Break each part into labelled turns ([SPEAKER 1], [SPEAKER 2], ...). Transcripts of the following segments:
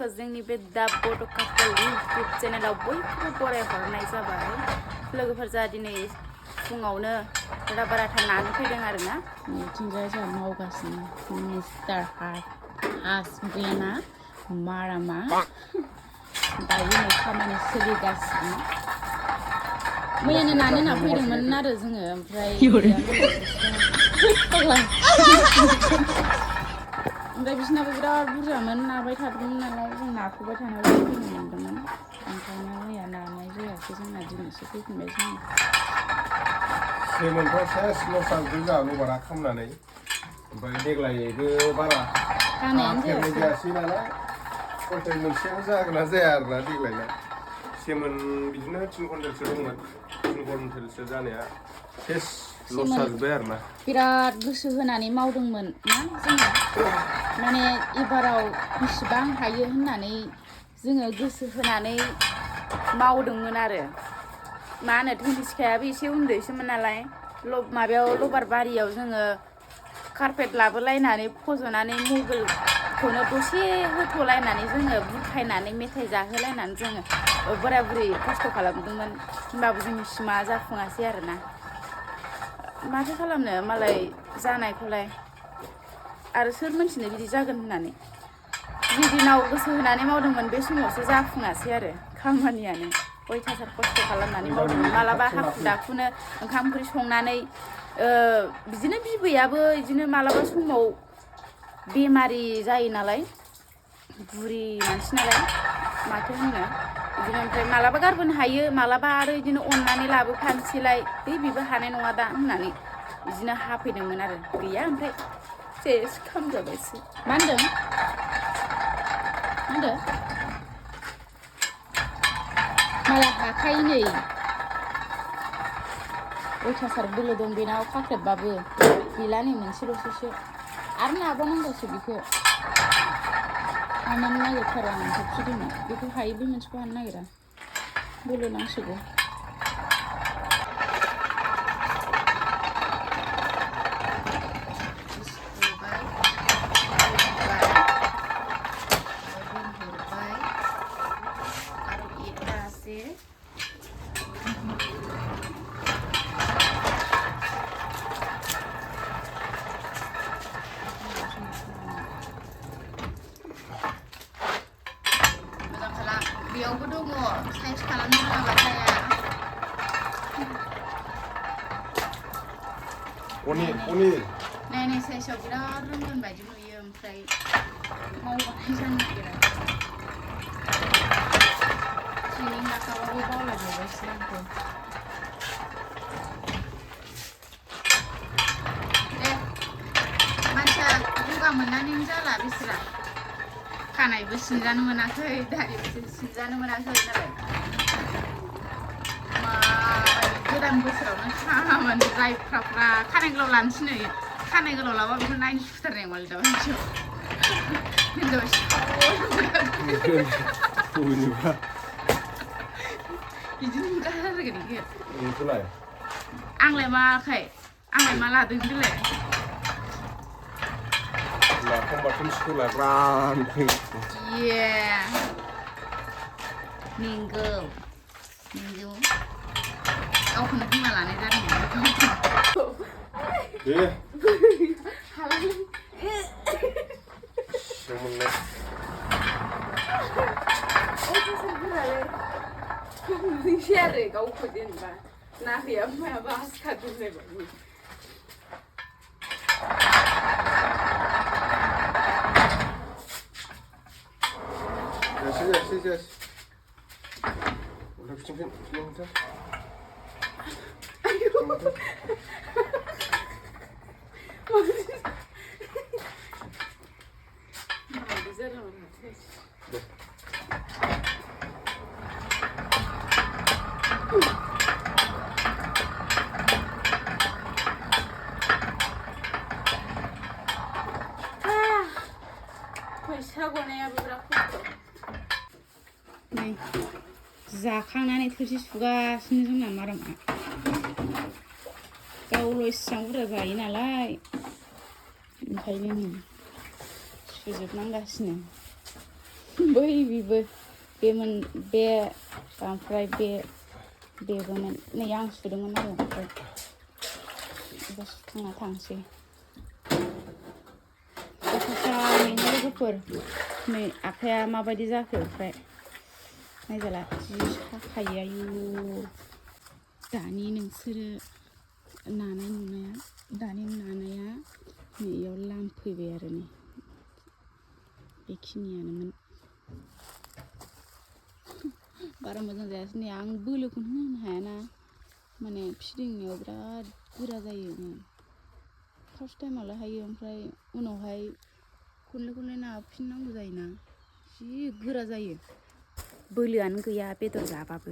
[SPEAKER 1] आंखौ जोंनि बे दा बड' कापल इउटुब चेनेलाव बयखौबो बरायहरनाय जाबाय लोगोफोर जा दिनै फुङावनो राबाराथा नानो फैदों आरोना बिथिंजाय जोंहा मावगासिनो मिस्टार हासबेन्डआ मारामा दायो नै खामानि सोलिगासिनो मैयानो नानो होनना फैदोंमोन आरो जोङो ओमफ्राय ओमफ्राय बिसोरनाबो बिराद बुरजामोन नाबाय थादोंमोन नालाय जों नाफुबाय थानायाव फैनो मोन्दोंमोन ओंखायनो मैया नानाय जायासै जोंना दिनैसो फैफिनबाय जोङो
[SPEAKER 2] सेमोनथ' सेस लस जाजोबदों जोंहा लबारा खामनानै ओमफ्राय देग्लायबो बारा फेरनाय जायासै नालाय कन्टेन्ट मोनसेयाबो जागोन ना जाया आरोना देग्लायना सेमोन बिदिनो 3 कुइन्टेलसो दंमोन 3 कुइन्टेलसो जानाया सेस लस जाजोब्बाय आरोना
[SPEAKER 1] बिराद गोसो होनानै मावदोंमोन ना जोङो माने एबाराव बेसेबां हायो होननानै जोङो गोसो होनानै मावदोंमोन आरो मा होनो धोनसिखायाबो एसे उन्दैसोमोन नालाय माबायाव लबार बारियाव जोङो कारपेट लाबोलायनानै फज'नानै मबाइलखौनो दसे होथ'लायनानै जोङो बुरखायनानै मेथाइ जाहोलायनानै जोङो बोराय बुरै खस्थ' खालामदोंमोन होमबाबो जोंनि सिमा जाफुङासै आरोना माथो खालामनो मालाय जानायखौलाय आरो सोर मोनथिनो बिदि जागोन होननानै जि दिनाव गोसो होनानै मावदोंमोन बे समावसो जाफुङासै आरो खामानियानो अयथासार खस्थ' खालामनानै मावदोंमोन मालाबा हाखु दाखुनो ओंखाम ओंख्रि संनानै बिदिनो बिबैयाबो बिदिनो मालाबा समाव बेमारि जायो नालाय बुरि मानसि नालाय माथो होनो बिदिनो ओमफ्राय मालाबा गारबोनो हायो मालाबा आरो बिदिनो अननानै लाबोफानोसैलाय बेबो हानाय नङा दा होननानै बिदिनो हाफैदोंमोन आरो गैया ओमफ्राय सेस खामजाबायसो मा होनदों मालाय हाखायो नै अयथासार बोलो दं बेनाव खाख्रेबबाबो गैला नै मोनसेल'सैसो आरो नाबावनांगौसो बेखौ हानो नागिरथारो आं फिदिंनो बेखौ हायो बे मोनसेखौ हानो नागिरा बोलो नांसिगौ बेयावबो दङ साइज खालामनो रोङाबा जाया नायनाय साइजआव बिराद रोंगोन बायदि नुयो ओमफ्राय मावबाथाय जानो नागिरा ट्रेनिं लाखाबाबो बावलायबावबायसो आंखौ दे मानसिया गगा मोननानैनो जाला बिसोरा खानायबो सिनजानो मोनाखै दारिबो सिनजानो मोनाखै नालाय गोदान बोसोरावनो खामानि जायफ्राफ्रा खानाय गोलाव लानोसै नै खानाय गोलाव लाबा बेखौ नायनो सुखुथारनाय नङालै दा हिनजाव बिदिनो गारगोन बेखौ आंलाय माखाय आंलाय मा लादों बेलाय Yeah. Ninggu. Gaवखौनो बुंना लानाय जादों आरो गावखौ जेनेबा नाहैया मायाबा आसखादोंलायबाय
[SPEAKER 2] Yes. Udah bikin
[SPEAKER 1] जाखांनानै थोरसि सुगासिनो जोंना मारामा गावल' इसेबां बुरजा जायो नालाय ओंखायनो सुजोबनांगासिनो बै बेमोन बे ओमफ्राय बेबोमोन नै आं सुदोंमोन आरो ओमफ्राय बेखौ सुखांना थांसै गथ'सानि लोगोफोर नै आखाइया माबायदि जाखो ओमफ्राय नायजाला जि साखायो आयु दानि नोंसोरो दानि नानाया नै इयाव लामफैबाय आरो नै बेखिनियानोमोन बारा मोजां जायासै नै आं बोलोखौनो होनो हायाना माने फिदिंनायाव बिराद गोरा जायो फार्स्ट टाइमावल' हायो ओमफ्राय उनावहाय खनले नाफिननांगौ जायोना जि गोरा जायो बोलोआनो गैया बेदर जाबाबो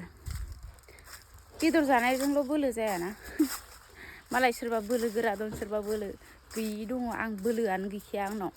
[SPEAKER 1] बेदर जानायजोंल' बोलो जायाना मालाय सोरबा बोलो गोरा दं सोरबा बोलो गैयि दङ आं बोलोआनो गैखाया आंनाव